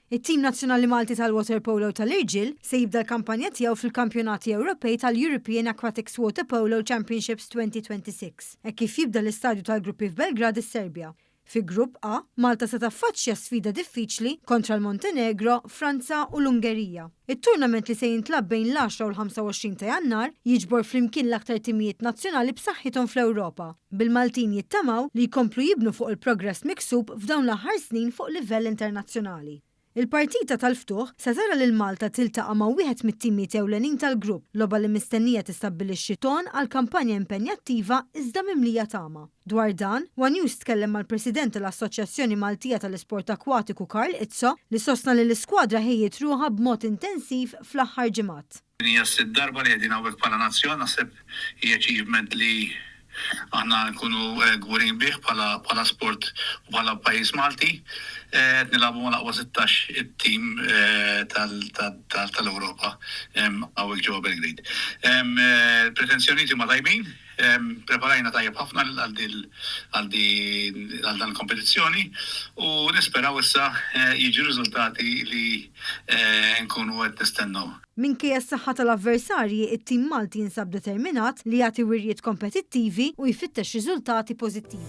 It-tim nazzjonali Malti tal-Water Polo tal-irġiel se jibda l-kampanja tiegħu fil-Kampjonati Ewropej tal-European Aquatics Water Polo Championships 2026, kif jibda l-istadju tal-gruppi f'Belgrad is-Serbja. Fi grupp A, Malta se taffaċċja sfida diffiċli kontra l-Montenegro, Franza u l-Ungerija. It-turnament li se jintlab bejn l-10 u l-25 ta' Jannar jiġbor flimkien l-aktar timijiet nazzjonali b'saħħithom fl-Ewropa. Bil-Maltin jittamaw li jkomplu jibnu fuq il-progress miksub f'dawn l-aħħar snin fuq livell internazzjonali. Il-partita tal-ftuħ se tara lil Malta tiltaqa' ma' wieħed mit-timijiet ewlenin tal-grupp, logħba li mistennija tistabbilixxi ton għal kampanja impenjattiva iżda mimlija tama. Dwar dan, One News tkellem mal-President tal-Assoċjazzjoni Maltija tal-Isport Akwatiku Karl Izzo li sostna li l-iskwadra ħejjiet ruħha b'mod intensiv fl-aħħar ġimgħat. Hija s-darba li qegħdin hawnhekk bħala nazzjon naħseb hija achievement li aħna nkunu gburin bih bħala sport u bħala pajjiż Malti. Nilagħbu ma' l-aqwa 16 it-tim tal-Ewropa hawnhekk ġewwa Belgrade. Pretenzjonijiet huma tajbin, preparajna tajjeb ħafna għal dan il-kompetizzjoni u nisperaw issa jiġu riżultati li nkunu qed nistennew. Minkejja s-saħħa tal-avversarji, it-tim Malti jinsab determinat li jagħti wirjiet kompetittivi u jfittex riżultati pożittivi.